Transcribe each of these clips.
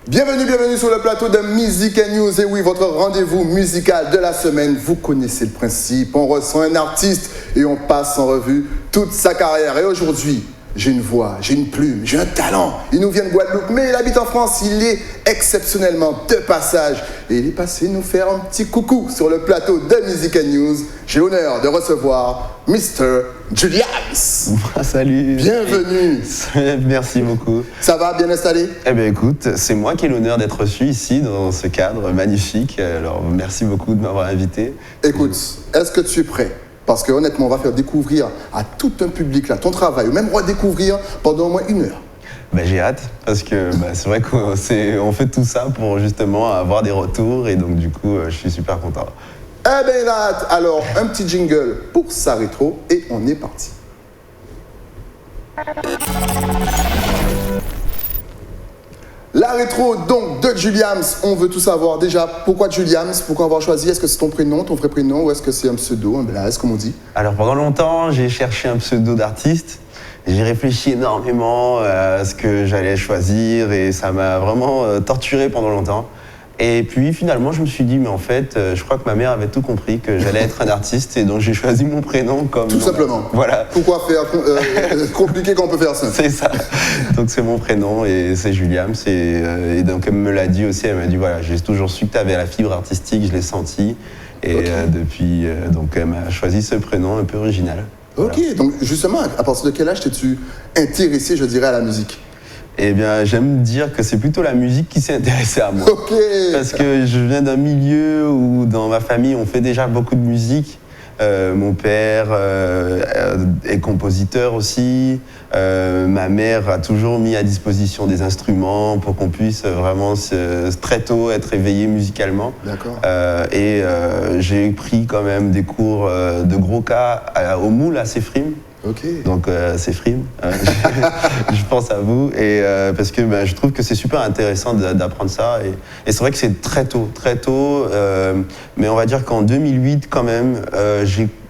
Bienvenue sur le plateau de Music and News. Et oui, votre rendez-vous musical de la semaine. Vous connaissez le principe. On reçoit un artiste et on passe en revue toute sa carrière. Et aujourd'hui, j'ai une voix, j'ai une plume, j'ai un talent. Il nous vient de Guadeloupe, mais il habite en France. Il est exceptionnellement de passage. Et il est passé nous faire un petit coucou sur le plateau de Music and News. J'ai l'honneur de recevoir Mr. Juliams. Salut. Bienvenue. Merci beaucoup. Ça va, bien installé? Eh bien écoute, c'est moi qui ai l'honneur d'être reçu ici dans ce cadre magnifique. Alors merci beaucoup de m'avoir invité. Écoute, est-ce que tu es prêt? Parce que honnêtement, on va faire découvrir à tout un public là ton travail, ou même redécouvrir pendant au moins 1 heure. Ben, j'ai hâte, parce que c'est vrai qu'on fait tout ça pour justement avoir des retours, et donc du coup, je suis super content. Eh bien, là, alors, un petit jingle pour sa rétro, et on est parti. La rétro, donc, de Juliams. On veut tout savoir. Déjà, pourquoi Juliams? Pourquoi avoir choisi? Est-ce que c'est ton prénom, ton vrai prénom, ou est-ce que c'est un pseudo, un blaze, comme on dit? Alors, pendant longtemps, j'ai cherché un pseudo d'artiste. J'ai réfléchi énormément à ce que j'allais choisir, et ça m'a vraiment torturé pendant longtemps. Et puis finalement, je me suis dit, mais en fait, je crois que ma mère avait tout compris, que j'allais être un artiste, et donc j'ai choisi mon prénom comme... Tout simplement. Voilà. Pourquoi faire compliqué quand on peut faire simple? C'est ça. Donc c'est mon prénom, et c'est Juliams. Et donc elle me l'a dit aussi, elle m'a dit, voilà, j'ai toujours su que tu avais la fibre artistique, je l'ai senti. Et okay. Depuis, donc elle m'a choisi ce prénom un peu original. Ok, voilà. Donc justement, à partir de quel âge t'es-tu intéressé, je dirais, à la musique? Eh bien, j'aime dire que c'est plutôt la musique qui s'est intéressée à moi. Ok. Parce que je viens d'un milieu où, dans ma famille, on fait déjà beaucoup de musique. Mon père est compositeur aussi. Ma mère a toujours mis à disposition des instruments pour qu'on puisse vraiment très tôt être éveillé musicalement. D'accord. J'ai pris quand même des cours de gros cas au moule à Céphrim. Ok. Donc c'est Frim, je pense à vous, et parce que je trouve que c'est super intéressant d'apprendre ça, et c'est vrai que c'est très tôt, mais on va dire qu'en 2008 quand même,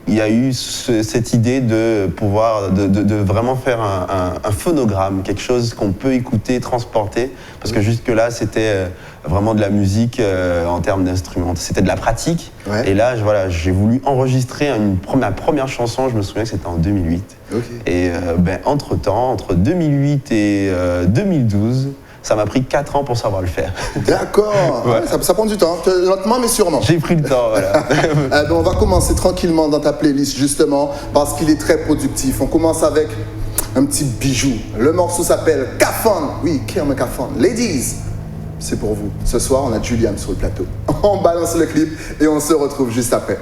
il y a eu cette idée de pouvoir de vraiment faire un phonogramme, quelque chose qu'on peut écouter, transporter, parce que jusque-là c'était vraiment de la musique en termes d'instruments, c'était de la pratique. Ouais. Et là j'ai voulu enregistrer ma première chanson, je me souviens que c'était en 2008. Okay. Et entre-temps, entre 2008 et 2012, ça m'a pris 4 ans pour savoir le faire. D'accord, ouais. Ça prend du temps, lentement mais sûrement. J'ai pris le temps, voilà. On va commencer tranquillement dans ta playlist justement, parce qu'il est très productif. On commence avec un petit bijou. Le morceau s'appelle Kafon. Oui, Kerme Kafon. Ladies, c'est pour vous. Ce soir, on a Juliams sur le plateau. On balance le clip et on se retrouve juste après.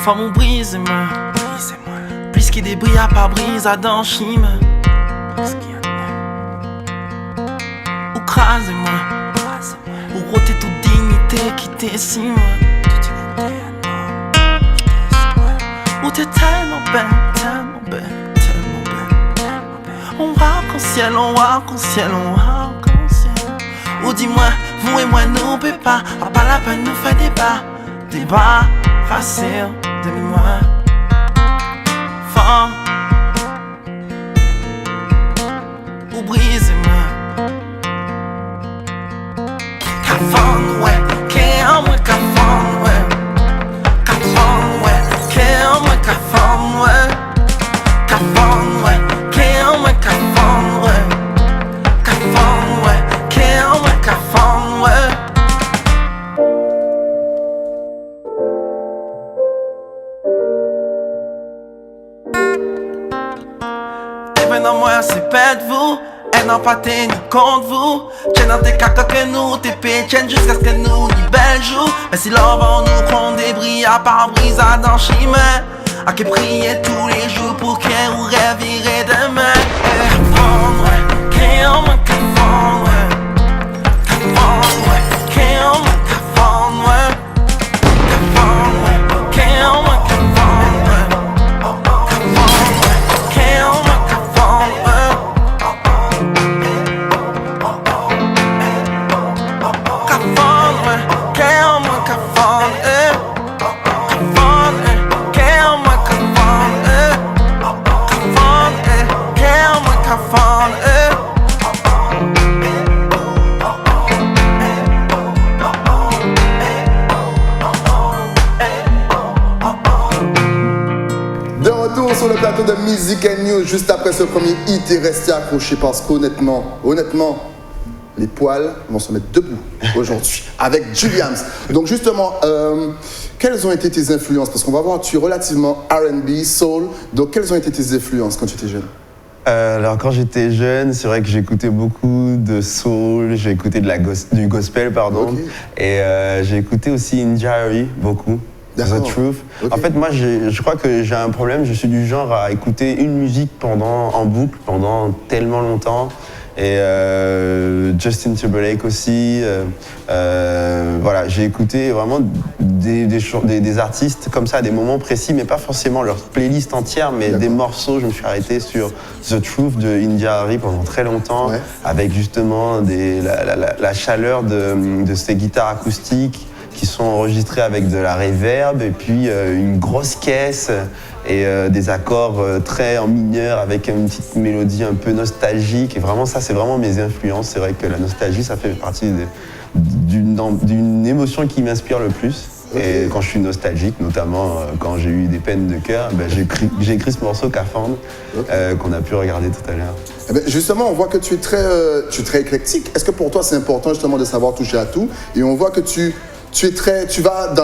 Femme ou brise-moi, plus qu'il débris à pas brise à d'enchime. Ou crase-moi, ou roter toute dignité qui t'estime. Ou t'es tellement belle, tellement belle, tellement belle. On arc-en-ciel, on arc-en-ciel, on arc-en-ciel. Ou dis-moi, vous et moi nous peut pas la peine nous faire débat facile de moi. Femme ou brise-moi. Kafon, ouais, qu'est-moi Kafon, ouais. Kafon, ouais, qu'est-moi Kafon, ouais. Kafon, ouais, qu'est-moi Kafon, ouais. Kafon, ouais, qu'est-moi Kafon, ouais. Dans moi c'est pas de vous, elle n'a pas tenu contre vous. Tiens dans tes caca que nous t'es pétienne jusqu'à ce que nous n'y belle joue. Mais si l'envers nous prend des bris à part brise à dans chemin, à qui prier tous les jours pour qu'elle ou rêverait demain. Kafon, ouais, qu'est-moi Kafon, ouais. Kafon, ouais, qu'est-moi Kafon, ouais. Kafon, ouais, plateau de Music and News. Juste après ce premier hit, et restez accrochés parce qu'honnêtement, les poils vont se mettre debout aujourd'hui avec Juliams. Donc justement, quelles ont été tes influences? Parce qu'on va voir, tu es relativement R&B, soul. Donc quelles ont été tes influences quand tu étais jeune? Alors quand j'étais jeune, c'est vrai que j'écoutais beaucoup de soul, j'ai écouté du gospel, pardon, Okay. Et j'ai écouté aussi Injari beaucoup. The Truth. Okay. En fait, moi, je crois que j'ai un problème. Je suis du genre à écouter une musique en boucle pendant tellement longtemps. Et Justin Timberlake aussi. Voilà, j'ai écouté vraiment des artistes comme ça à des moments précis, mais pas forcément leur playlist entière, mais des morceaux. Je me suis arrêté sur The Truth de India Arie pendant très longtemps, avec justement la chaleur de ces guitares acoustiques qui sont enregistrées avec de la reverb et puis une grosse caisse et des accords très en mineur avec une petite mélodie un peu nostalgique. Et vraiment, ça, c'est vraiment mes influences. C'est vrai que la nostalgie, ça fait partie d'une émotion qui m'inspire le plus. Et quand je suis nostalgique, notamment quand j'ai eu des peines de cœur, j'ai écrit ce morceau Cafande qu'on a pu regarder tout à l'heure. Eh bien, justement, on voit que tu es très éclectique. Est-ce que pour toi, c'est important justement de savoir toucher à tout? Et on voit que tu vas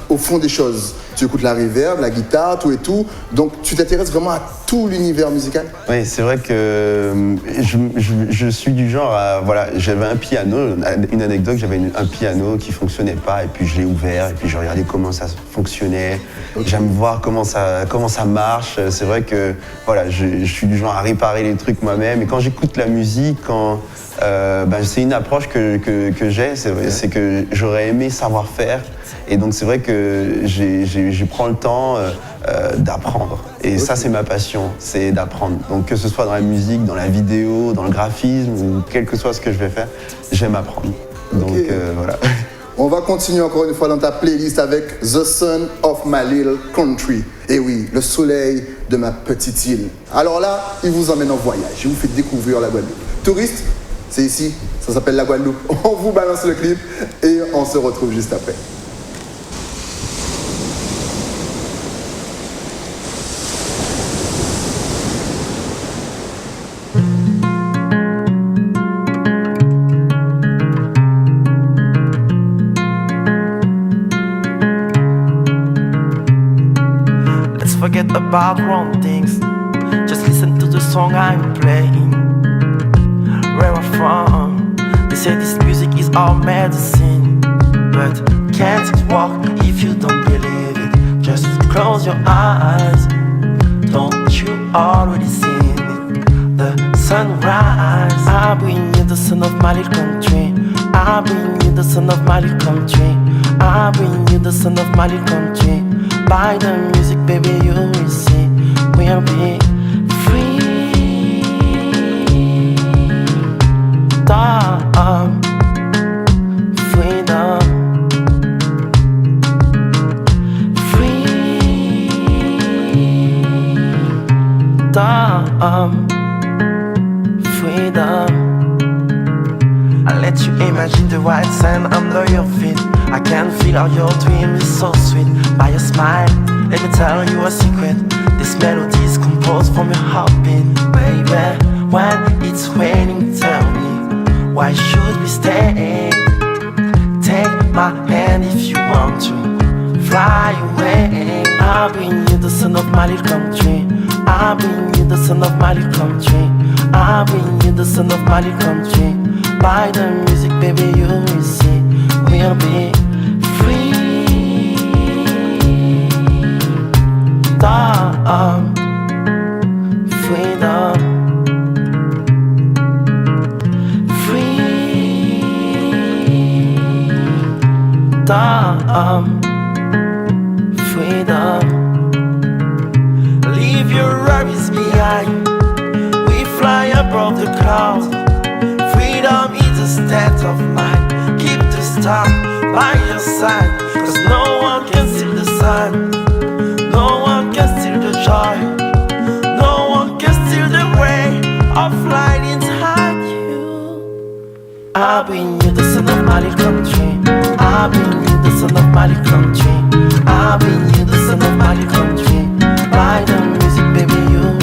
au fond des choses. Tu écoutes la reverb, la guitare, tout et tout. Donc, tu t'intéresses vraiment à tout l'univers musical? Oui, c'est vrai que je suis du genre à... Voilà, j'avais un piano, une anecdote, j'avais un piano qui fonctionnait pas et puis je l'ai ouvert et puis je regardais comment ça fonctionnait. J'aime voir comment ça marche. C'est vrai que voilà, je suis du genre à réparer les trucs moi-même. Et quand j'écoute la musique, c'est une approche que j'ai, c'est que j'aurais aimé savoir faire. Et donc c'est vrai que je prends le temps d'apprendre. Et ça, c'est ma passion, c'est d'apprendre. Donc que ce soit dans la musique, dans la vidéo, dans le graphisme, ou quel que soit ce que je vais faire, j'aime apprendre. Donc voilà. On va continuer encore une fois dans ta playlist avec The Sun of My Little Country. Et oui, le soleil de ma petite île. Alors là, il vous emmène en voyage, il vous fait découvrir la Guadeloupe. Touristes, c'est ici, ça s'appelle la Guadeloupe. On vous balance le clip et on se retrouve juste après. Forget about wrong things. Just listen to the song I'm playing. Where I'm from, they say this music is our medicine. But can't walk if you don't believe it. Just close your eyes. Don't you already seen it? The sunrise. I bring you the sun of my little country. I bring you the sun of my little country. I bring you the sun of my little country. By the music, baby, you will see we'll be free. Freedom. Freedom. I let you imagine the white sand under your feet. I can feel how your dream is so sweet. By your smile, let me tell you a secret. This melody is composed from your heartbeat. Baby, when it's raining, tell me, why should we stay? Take my hand if you want to fly away. I bring you the sun of my little country. I bring you the sun of my little country. I bring you the sun of my little country. By the music, baby, you will see we'll be free. Freedom. Freedom. Leave your worries behind. We fly above the clouds. Freedom is a state of mind. Keep the star by your side, 'cause no one can steal the sun. No one can steal the joy. No one can steal the way of light inside you. I bring you the sun of my little country. I bring you the sun of my little country. I bring you the sun of my little country. By the music, baby, you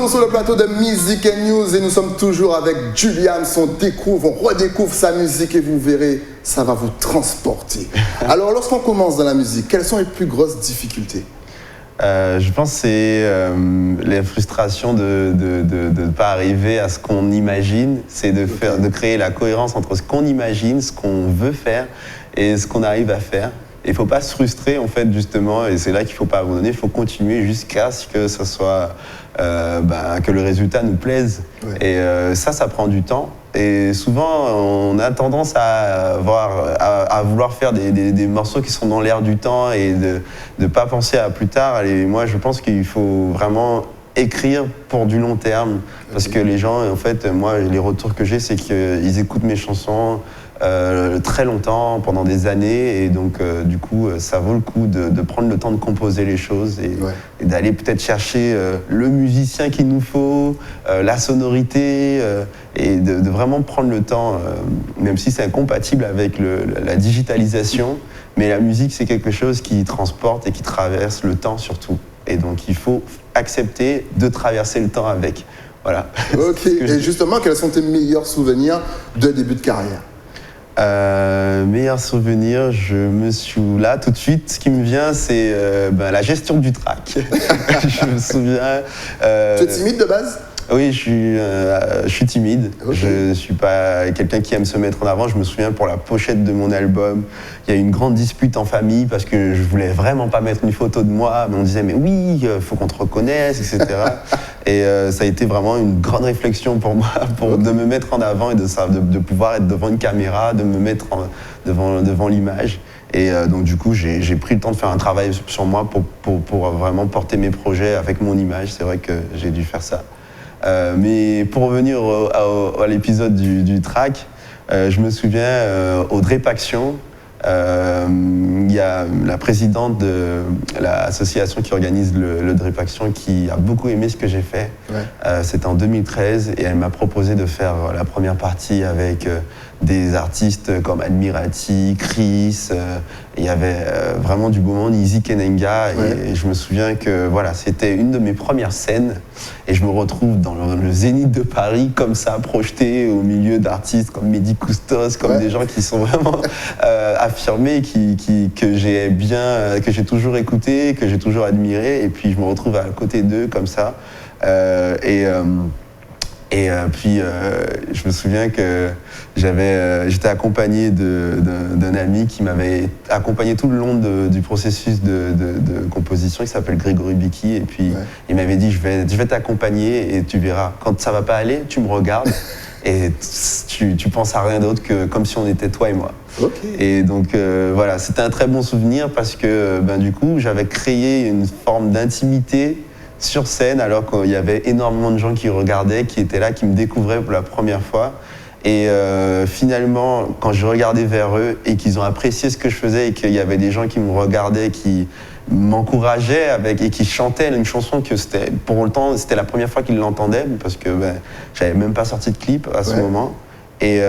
retour sur le plateau de Music and News et nous sommes toujours avec Juliams. On redécouvre sa musique et vous verrez, ça va vous transporter. Alors, lorsqu'on commence dans la musique, quelles sont les plus grosses difficultés? Je pense que c'est la frustration de ne pas arriver à ce qu'on imagine. C'est de créer la cohérence entre ce qu'on imagine, ce qu'on veut faire et ce qu'on arrive à faire. Il ne faut pas se frustrer, en fait, justement, et c'est là qu'il ne faut pas abandonner. Il faut continuer jusqu'à ce que ça soit, que le résultat nous plaise. Ouais. Et ça prend du temps. Et souvent, on a tendance à vouloir faire des morceaux qui sont dans l'air du temps et de ne pas penser à plus tard. Et moi, je pense qu'il faut vraiment écrire pour du long terme. Parce que les gens, en fait, moi, les retours que j'ai, c'est qu'ils écoutent mes chansons très longtemps, pendant des années, et donc du coup ça vaut le coup de prendre le temps de composer les choses et d'aller peut-être chercher le musicien qu'il nous faut, la sonorité, et de vraiment prendre le temps, même si c'est incompatible avec la digitalisation, mais la musique c'est quelque chose qui transporte et qui traverse le temps surtout, et donc il faut accepter de traverser le temps avec. Voilà. Ok, et justement, quels sont tes meilleurs souvenirs de début de carrière? Meilleur souvenir, là tout de suite, ce qui me vient, c'est la gestion du track. Je me souviens. Tu es timide de base? Oui, je suis timide. Okay. Je ne suis pas quelqu'un qui aime se mettre en avant. Je me souviens, pour la pochette de mon album, il y a eu une grande dispute en famille parce que je voulais vraiment pas mettre une photo de moi. Mais on disait, mais oui, faut qu'on te reconnaisse, etc. Et ça a été vraiment une grande réflexion pour moi, de me mettre en avant et de pouvoir être devant une caméra, de me mettre devant l'image. Et donc du coup, j'ai pris le temps de faire un travail sur moi pour vraiment porter mes projets avec mon image. C'est vrai que j'ai dû faire ça. Mais pour revenir à l'épisode du track, je me souviens au Drip Action, il y a la présidente de l'association qui organise le Drip Action qui a beaucoup aimé ce que j'ai fait. Ouais. C'était en 2013 et elle m'a proposé de faire la première partie avec des artistes comme Admirati, Chris. Il y avait vraiment du beau monde, Easy Kenenga. Ouais. Et je me souviens que voilà, c'était une de mes premières scènes. Et je me retrouve dans le Zénith de Paris, comme ça, projeté au milieu d'artistes comme Mehdi Koustos, comme des gens qui sont vraiment affirmés, que j'ai toujours écouté, que j'ai toujours admiré. Et puis je me retrouve à côté d'eux, comme ça. Puis je me souviens que j'étais accompagné d'un ami qui m'avait accompagné tout le long du processus de composition, qui s'appelle Grégory Biki, et puis il m'avait dit je vais t'accompagner et tu verras, quand ça va pas aller, tu me regardes et tu penses à rien d'autre que comme si on était toi et moi. Okay. Et donc voilà, c'était un très bon souvenir parce que du coup j'avais créé une forme d'intimité sur scène, alors qu'il y avait énormément de gens qui regardaient, qui étaient là, qui me découvraient pour la première fois. Et finalement, quand je regardais vers eux et qu'ils ont apprécié ce que je faisais et qu'il y avait des gens qui me regardaient, qui m'encourageaient et qui chantaient une chanson que pour autant, c'était la première fois qu'ils l'entendaient, parce que j'avais même pas sorti de clip à ce moment. Et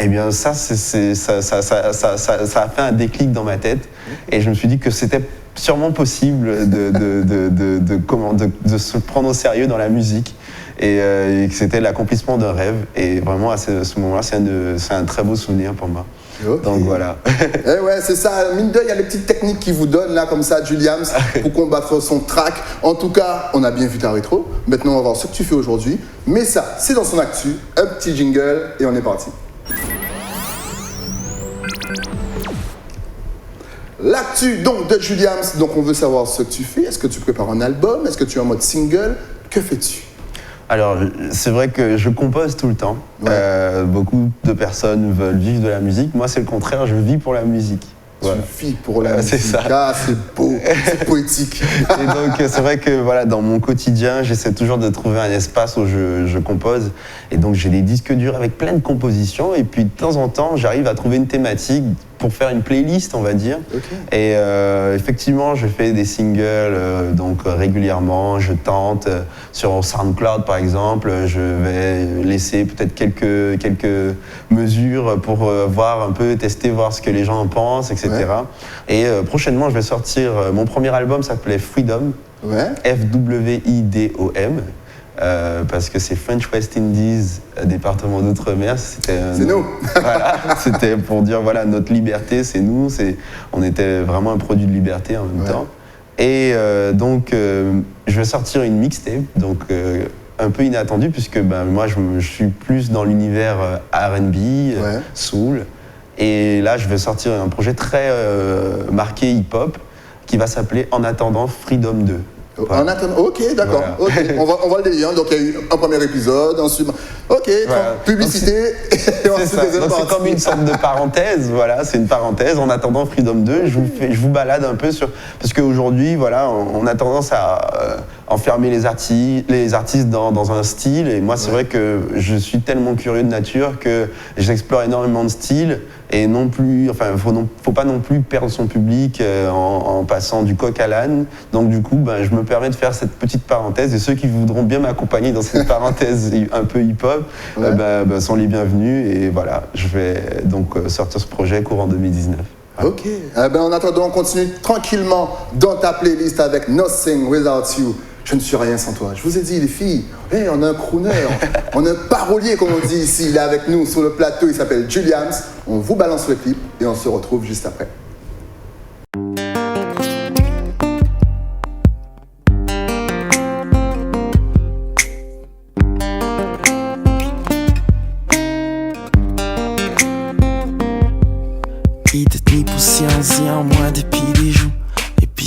bien ça a fait un déclic dans ma tête. Et je me suis dit que c'était sûrement possible de se prendre au sérieux dans la musique et que c'était l'accomplissement d'un rêve. Et vraiment, à ce moment-là, c'est un très beau souvenir pour moi. Okay. Donc voilà. Et ouais, c'est ça. Mine de, il y a les petites techniques qu'il vous donne là, comme ça, Juliams, pour combattre son track. En tout cas, on a bien vu ta rétro. Maintenant, on va voir ce que tu fais aujourd'hui. Mais ça, c'est dans son actu. Un petit jingle et on est parti. L'actu donc de Juliams, donc on veut savoir ce que tu fais. Est-ce que tu prépares un album? Est-ce que tu es en mode single? Que fais-tu? Alors, c'est vrai que je compose tout le temps. Ouais. Beaucoup de personnes veulent vivre de la musique. Moi, c'est le contraire, je vis pour la musique. Voilà. Tu vis pour la musique. C'est ça. Ah, c'est beau, c'est poétique. Et donc, c'est vrai que voilà, dans mon quotidien, j'essaie toujours de trouver un espace où je compose. Et donc, j'ai des disques durs avec plein de compositions. Et puis, de temps en temps, j'arrive à trouver une thématique pour faire une playlist, on va dire. Okay. Et effectivement, je fais des singles donc régulièrement. Je tente sur SoundCloud, par exemple. Je vais laisser peut-être quelques mesures pour voir un peu, voir ce que les gens en pensent, etc. Ouais. Et prochainement, je vais sortir mon premier album, s'appelait Freedom. Ouais. F-W-I-D-O-M. parce que c'est French West Indies, département d'outre-mer. C'est nous. Voilà, c'était pour dire voilà, notre liberté, c'est nous. On était vraiment un produit de liberté en même temps. Et donc, je vais sortir une mixtape, donc un peu inattendue, puisque moi, je suis plus dans l'univers R&B, soul. Et là, je vais sortir un projet très marqué hip-hop qui va s'appeler En attendant Freedom 2. Voilà. En attendant, ok, d'accord. Voilà. Okay. On va le délire. Donc, il y a eu un premier épisode, ensuite. Ok, voilà. Publicité. Et ensuite, c'est comme une sorte de parenthèse. Voilà, c'est une parenthèse. En attendant Freedom 2, je vous balade un peu sur. Parce qu'aujourd'hui, voilà, on a tendance à enfermer les artistes dans un style. Et moi, c'est vrai que je suis tellement curieux de nature que j'explore énormément de styles. Et non plus, enfin, faut pas non plus perdre son public en passant du coq à l'âne. Donc du coup, je me permets de faire cette petite parenthèse. Et ceux qui voudront bien m'accompagner dans cette parenthèse un peu hip-hop, sont les bienvenus. Et voilà, je vais donc sortir ce projet courant 2019. Voilà. Ok. En attendant, on continue tranquillement dans ta playlist avec Nothing Without You. Je ne suis rien sans toi. Je vous ai dit, les filles, on a un crooner, on a un parolier, comme on dit ici. Il est avec nous sur le plateau, il s'appelle Juliams. On vous balance le clip et on se retrouve juste après. Il détenue pour science en moins depuis des jours.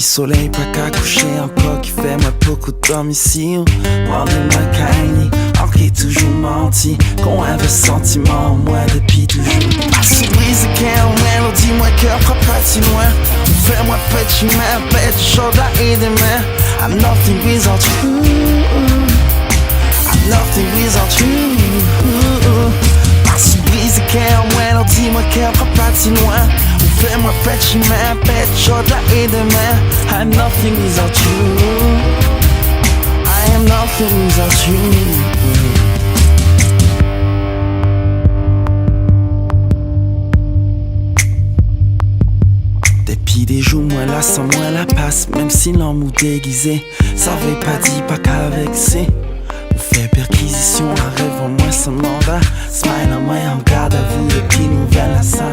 Soleil pas qu'à coucher encore qui fait moi beaucoup de domicile. Demandez-moi Kanye, or qui toujours menti. Qu'on avait sentiment moi depuis toujours. Pas sous brise qu'un mélodie, moi cœur propre si loin. Fais-moi petit main, petit chaud et demain. I'm nothing without you. I'm nothing without you. Pas sous brise qu'un mélodie, moi cœur propre si loin. Fais-moi petit main, petit chaud et demain. I'm nothing without you. I am nothing without you. Depuis des jours, moi là, sans moi la passe. Même si l'amour déguisé, ça veut pas dire pas qu'avec c'est. On fait perquisition, rêve en moi sans mandat. Smile en moi en garde à vous depuis nouvelle à ça.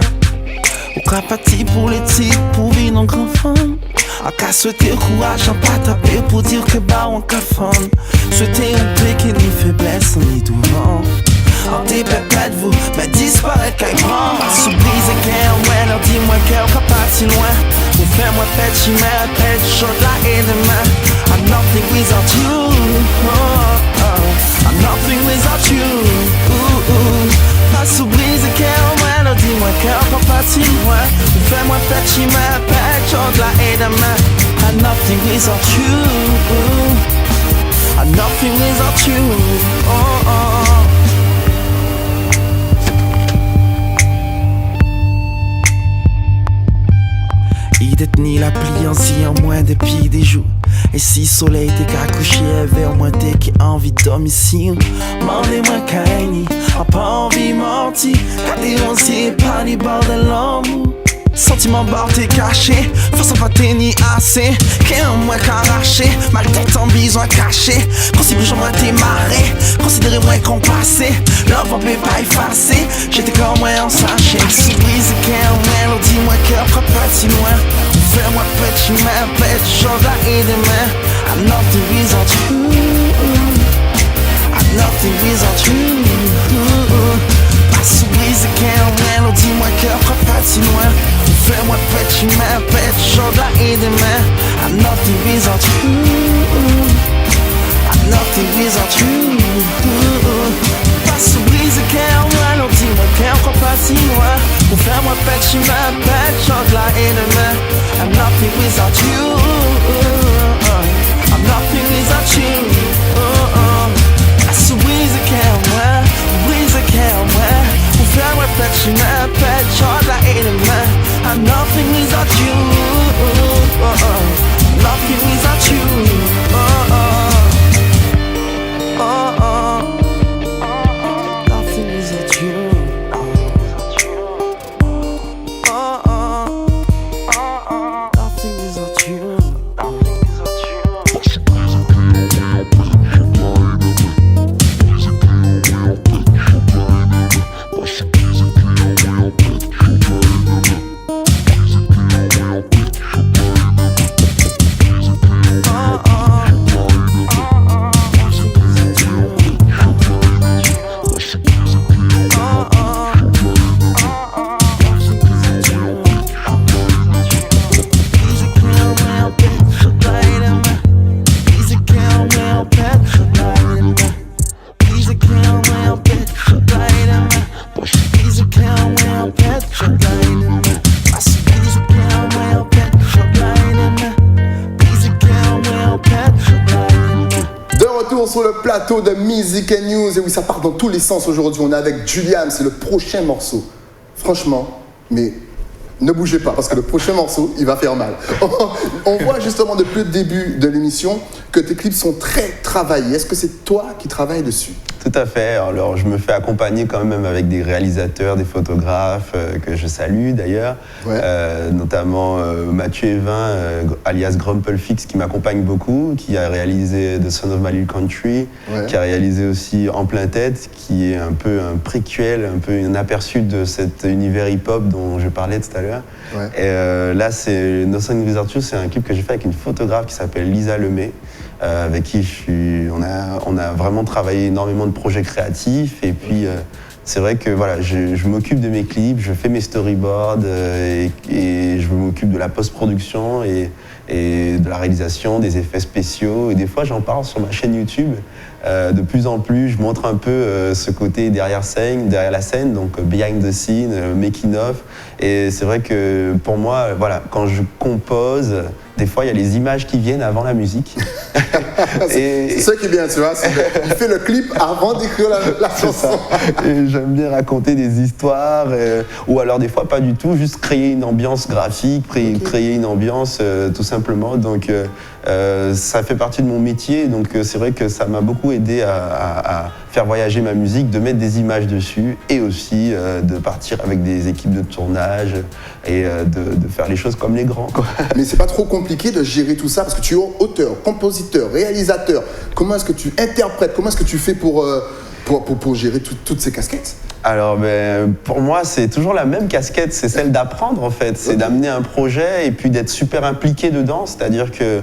Au cas parti pour les titres, pour vivre nos grands femmes. En cas souhaiter courage, en pas taper pour dire que on cafone. Souhaiter une paix qui nous faiblesse, on est devant. En dépépète vous, mais disparaître qu'un grand. Sous brise qu'un ouais, leur dis-moi qu'un pas si loin. Ou fais-moi petit main, petit chaud là et demain. I'm nothing without you. I'm nothing without you. Pas sous brise qu'un ouais, leur dis-moi qu'un pas si loin. Ou fais-moi petit main, petit chaud là et demain. I'm nothing without you. I'm nothing without you. Il détenait la pliance en moins depuis des jours. Et si soleil t'es qu'à coucher vers moi t'es qui envie de domicile. Mandez-moi Kanye, a pas envie menti. Car dénoncé par les bords de l'amour. Sentiment bord t'es caché, force pas t'es ni assez. Qu'un moi qu'arraché, malgré ton besoin caché. Possible j'en moi t'es marré, considérez-moi compassé. Love on peut pas effacer, j'étais comme moi en sachet. Sous brise qu'un mélodie, moi cœur propre si loin. Fais-moi petit main, petit chaud là et demain. I'm nothing without you. I'm nothing without you. Pas sous brise qu'un mélodie, moi cœur propre si loin. Fais-moi petit main, petit chaud là et demain. I'm nothing without you. I'm nothing without you. Pas sous brise qu'un mélodie, moi cœur propre si loin. Fais-moi petit main, petit chaud là et demain. I'm nothing without you. I'm nothing without you. Pas sous brise qu'un ouais. Fais-moi petit main, petit chaud là et demain. I'm nothing without you. Nothing without you. Nothing without you. sur le plateau de Music and News. Et oui, ça part dans tous les sens aujourd'hui. On est avec Juliam, c'est le prochain morceau. Franchement, mais ne bougez pas parce que le prochain morceau, il va faire mal. On voit justement depuis le début de l'émission que tes clips sont très travaillés. Est-ce que c'est toi qui travailles dessus? Tout à fait. Alors, je me fais accompagner quand même avec des réalisateurs, des photographes que je salue d'ailleurs, Ouais. Notamment Mathieu Evin, alias Grumpelfix, qui m'accompagne beaucoup, qui a réalisé The Son of My Little Country, Ouais. qui a réalisé aussi En Plein Tête, qui est un peu un préquel, un peu un aperçu de cet univers hip-hop dont je parlais tout à l'heure. Ouais. Et là, c'est No Sun Without You, c'est un clip que j'ai fait avec une photographe qui s'appelle Lisa Lemay. Avec qui on a vraiment travaillé énormément de projets créatifs et puis c'est vrai que voilà, je m'occupe de mes clips, je fais mes storyboards et je m'occupe de la post-production et de la réalisation, des effets spéciaux et des fois j'en parle sur ma chaîne YouTube. De plus en plus, je montre un peu ce côté derrière la scène, donc behind the scene, making of. Et c'est vrai que pour moi, voilà, quand je compose, des fois il y a les images qui viennent avant la musique. C'est ça qui est bien, tu vois. Il fait le clip avant d'écrire la chanson. Et j'aime bien raconter des histoires, ou alors des fois pas du tout, juste créer une ambiance graphique, créer une ambiance tout simplement. Donc ça fait partie de mon métier, donc c'est vrai que ça m'a beaucoup aidé à faire voyager ma musique, de mettre des images dessus et aussi de partir avec des équipes de tournage et de faire les choses comme les grands, quoi. Mais c'est pas trop compliqué de gérer tout ça parce que tu es auteur, compositeur, réalisateur. Comment est-ce que tu interprètes? Comment est-ce que tu fais pour gérer toutes ces casquettes? Alors, pour moi, c'est toujours la même casquette, c'est celle d'apprendre en fait, c'est d'amener un projet et puis d'être super impliqué dedans, c'est-à-dire que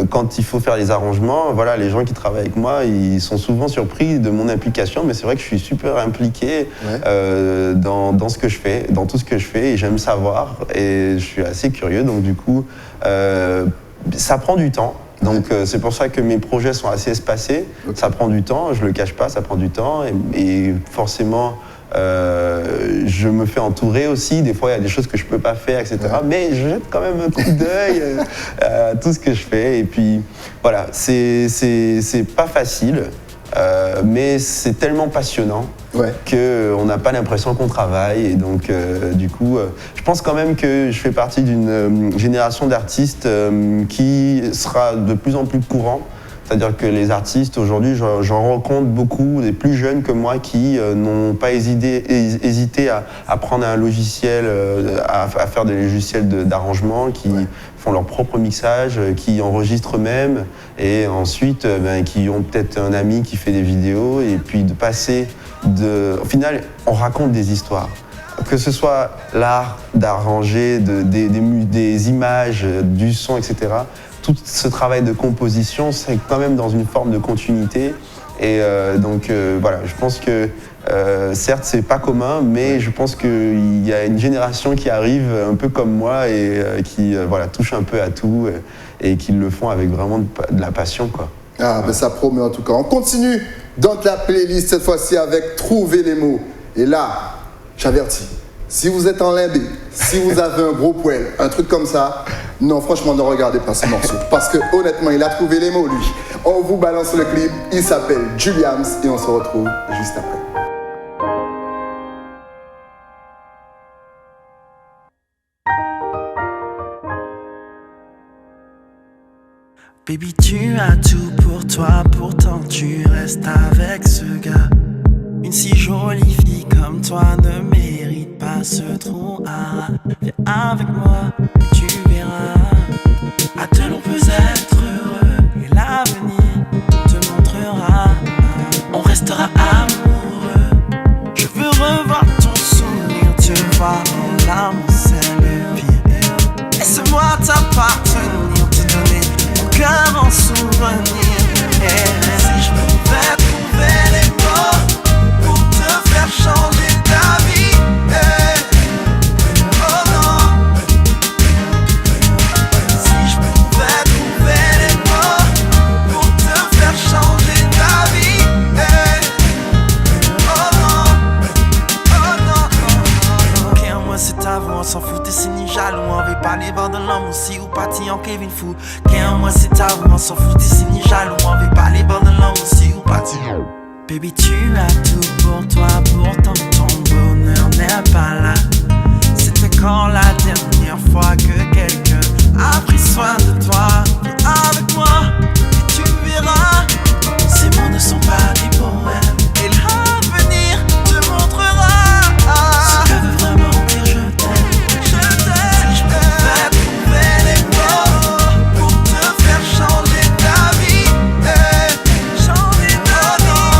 quand il faut faire les arrangements, voilà, les gens qui travaillent avec moi, ils sont souvent surpris de mon implication, mais c'est vrai que je suis super impliqué dans ce que je fais, dans tout ce que je fais, et j'aime savoir, et je suis assez curieux, donc du coup, ça prend du temps. Donc c'est pour ça que mes projets sont assez espacés. Okay. Ça prend du temps, je le cache pas, ça prend du temps. Et forcément, je me fais entourer aussi. Des fois, il y a des choses que je peux pas faire, etc. Ouais. Mais je jette quand même un coup d'œil à tout ce que je fais. Et puis voilà, c'est pas facile. Mais c'est tellement passionnant qu'on n'a pas l'impression qu'on travaille. Et donc, du coup, je pense quand même que je fais partie d'une génération d'artistes qui sera de plus en plus courant. C'est-à-dire que les artistes, aujourd'hui, j'en rencontre beaucoup, des plus jeunes que moi, qui n'ont pas hésité à prendre un logiciel, à faire des logiciels d'arrangement, qui font leur propre mixage, qui enregistrent eux-mêmes, et ensuite, qui ont peut-être un ami qui fait des vidéos, et puis de passer au final, on raconte des histoires. Que ce soit l'art d'arranger, des images, du son, etc., tout ce travail de composition, c'est quand même dans une forme de continuité. Et donc voilà, je pense que certes, c'est pas commun, mais je pense qu'il y a une génération qui arrive un peu comme moi et qui touche un peu à tout et qui le font avec vraiment de la passion, quoi. Ah, ben ça promet en tout cas. On continue dans la playlist, cette fois-ci avec Trouver les mots. Et là, j'avertis, si vous êtes en limbé, si vous avez un gros poil, un truc comme ça, non, franchement, ne regardez pas ce morceau. Parce que honnêtement, il a trouvé les mots, lui. On vous balance le clip, il s'appelle Juliams et on se retrouve juste après. Baby, tu as tout pour toi, pourtant tu restes avec ce gars. Une si jolie fille comme toi ne mérite pas ce trou. Viens avec moi, et tu verras. À deux, l'on peut être heureux et l'avenir te montrera. On restera amoureux. Je veux revoir ton sourire, te voir en larmes, c'est le pire. Laisse-moi t'appartenir, te donner mon cœur en souvenir. Et si je pouvais trouver les mots pour te faire changer ta vie, oh non. Si je pouvais trouver les mots pour te faire changer ta vie, oh non. Oh non, oh non. Ok, moi c'est ta t'avoue, on s'en fout, t'es si ni jaloux. On veut pas les bords de l'homme aussi ou parti en Kevin Fou. Qu'un moi c'est t'avoue, on s'en fout, t'es si ni jaloux. On veut pas les bords de l'homme aussi ou parti. Baby, tu as tout pour toi, pourtant ton bonheur n'est pas là. C'était quand la dernière fois que quelqu'un a pris soin de toi? Viens avec moi et tu verras, ces mots ne sont pas des poèmes. Et l'avenir te montrera ce que veut vraiment dire je t'aime. Je t'aime. Si je pouvais trouver les mots pour te faire changer ta vie, changer ta vie,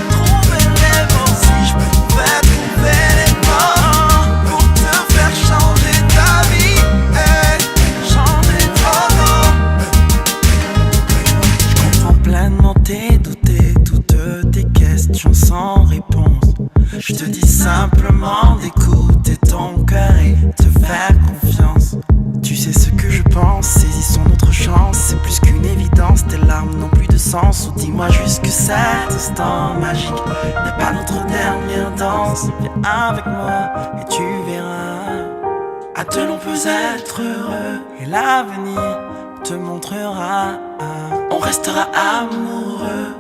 trouver les mots. Si je pouvais trouver les mots pour te faire changer ta vie, changer ta vie. Je comprends pleinement tes doutes et toutes tes questions sans réponse. Je te dis simplement d'écouter ton cœur et te faire confiance. Tu sais ce que je pense, saisissons notre chance. C'est plus qu'une évidence, tes larmes n'ont plus de sens. Ou dis-moi juste que cet instant magique n'est pas notre dernière danse. Viens avec moi et tu verras, à deux l'on peut être heureux. Et l'avenir te montrera, on restera amoureux.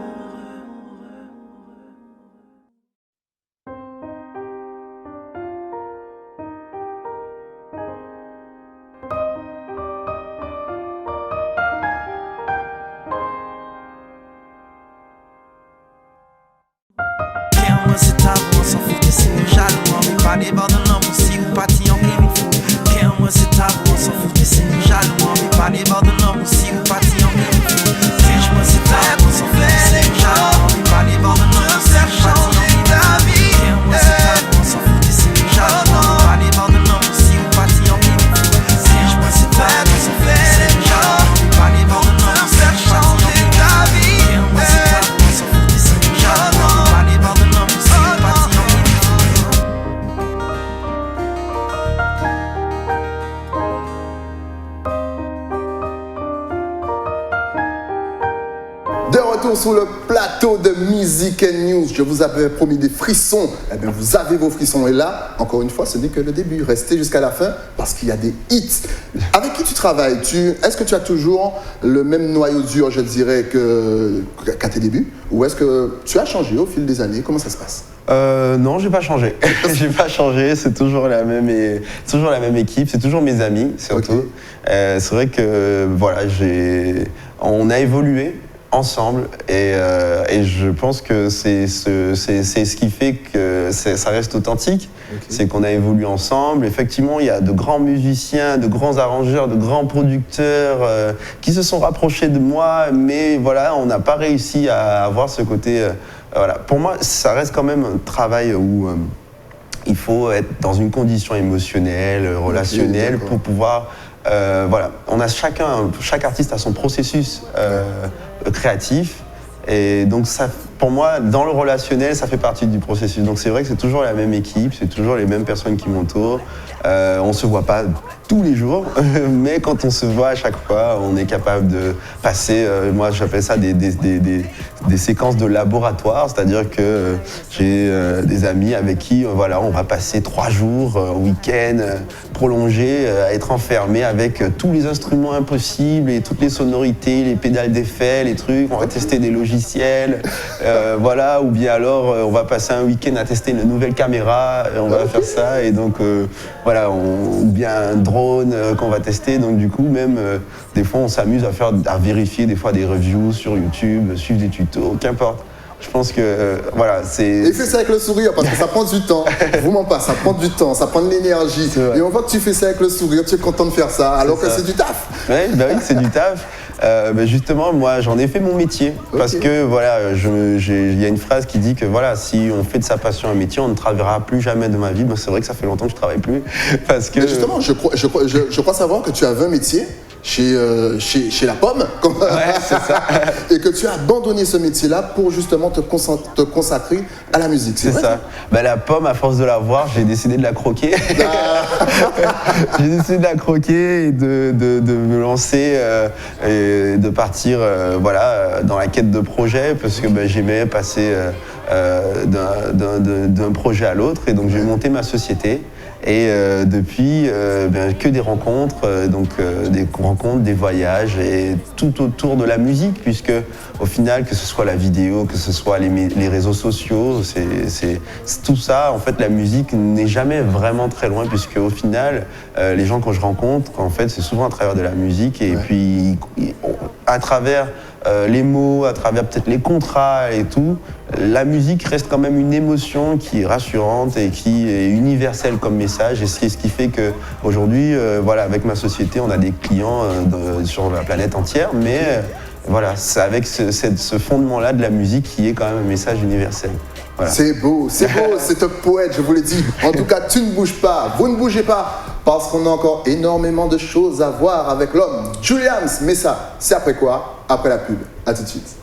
Moi c'est tabou, on s'en fout, c'est nous jaloux. On veut pas les bords de l'homme aussi ou parti en Kevin Fou. Moi c'est tabou, on s'en fout, c'est nous jaloux. On veut pas les bords de l'homme aussi ou parti en Kevin Fou. Moi c'est tabou, on s'en fout, c'est nous jaloux. On veut pas les bords de l'homme aussi ou parti en Kevin Fou. Moi c'est tabou, on s'en fout, c'est nous jaloux. On veut pas les bords de l'homme aussi ou parti en Kevin Fou. Moi c'est tabou, on s'en fout, c'est nous jaloux. On veut pas les bords de l'homme aussi ou parti en Kevin Fou. Moi c'est tabou, on s'en fout, c'est nous jaloux. On veut pas les bords de l'homme aussi ou parti en Kevin Fou. De retour sur le plateau de Music and News, je vous avais promis des frissons. Eh bien, vous avez vos frissons. Et là, encore une fois, ce n'est que le début. Restez jusqu'à la fin parce qu'il y a des hits. Avec qui tu travailles? Est-ce que tu as toujours le même noyau dur, je dirais, qu'à tes débuts? Ou est-ce que tu as changé au fil des années? Comment ça se passe? Non, j'ai pas changé. J'ai pas changé. C'est toujours la même équipe. C'est toujours mes amis, surtout. Okay. C'est vrai que voilà, on a évolué ensemble et je pense que c'est ce qui fait que ça reste authentique. Okay. C'est qu'on a évolué ensemble. Effectivement, il y a de grands musiciens, de grands arrangeurs, de grands producteurs qui se sont rapprochés de moi, mais voilà, on n'a pas réussi à avoir ce côté. Voilà. Pour moi, ça reste quand même un travail où il faut être dans une condition émotionnelle, relationnelle, pour pouvoir. Voilà, chaque artiste a son processus créatif, et donc ça, pour moi, dans le relationnel, ça fait partie du processus. Donc c'est vrai que c'est toujours la même équipe, c'est toujours les mêmes personnes qui m'entourent. On se voit pas tous les jours, mais quand on se voit à chaque fois, on est capable de passer, moi j'appelle ça des séquences de laboratoire, c'est-à-dire que j'ai des amis avec qui voilà, on va passer 3 jours, week-end prolongé, à être enfermé avec tous les instruments impossibles et toutes les sonorités, les pédales d'effet, les trucs, on va tester des logiciels, voilà, ou bien alors on va passer un week-end à tester une nouvelle caméra, on va faire ça, et donc voilà, ou bien un drone qu'on va tester, donc du coup même des fois on s'amuse à vérifier des fois des reviews sur YouTube, suivre des tutos, qu'importe. Je pense que voilà, c'est. Et fais ça avec le sourire parce que ça prend du temps. Vous m'en pas, ça prend du temps, ça prend de l'énergie. Et on voit que tu fais ça avec le sourire, tu es content de faire ça, alors que c'est du taf. Ouais, bah oui, c'est du taf. Justement, moi, j'en ai fait mon métier parce que voilà, il y a une phrase qui dit que voilà, si on fait de sa passion un métier, on ne travaillera plus jamais de ma vie. Moi, c'est vrai que ça fait longtemps que je travaille plus parce que. Mais justement, je crois savoir que tu avais un métier chez La Pomme, ouais, c'est ça. Et que tu as abandonné ce métier-là pour justement te consacrer à la musique. C'est ça. Bah, La Pomme, à force de la voir, j'ai décidé de la croquer. J'ai décidé de la croquer et de me lancer et de partir voilà, dans la quête de projets parce que j'aimais passer d'un projet à l'autre, et donc j'ai monté ma société. Et depuis, que des rencontres, des rencontres, des voyages et tout autour de la musique, puisque au final, que ce soit la vidéo, que ce soit les réseaux sociaux, c'est tout ça. En fait, la musique n'est jamais vraiment très loin, puisque au final, les gens que je rencontre, en fait, c'est souvent à travers de la musique et puis à travers les mots, à travers peut-être les contrats et tout, la musique reste quand même une émotion qui est rassurante et qui est universelle comme message. Et c'est ce qui fait qu'aujourd'hui, avec ma société, on a des clients sur la planète entière, mais voilà, c'est avec ce fondement-là de la musique qui est quand même un message universel. Voilà. C'est beau, c'est un poète, je vous l'ai dit. En tout cas, tu ne bouges pas, vous ne bougez pas, parce qu'on a encore énormément de choses à voir avec l'homme Juliams. Mais ça, c'est après quoi? Après la pub. À tout de suite.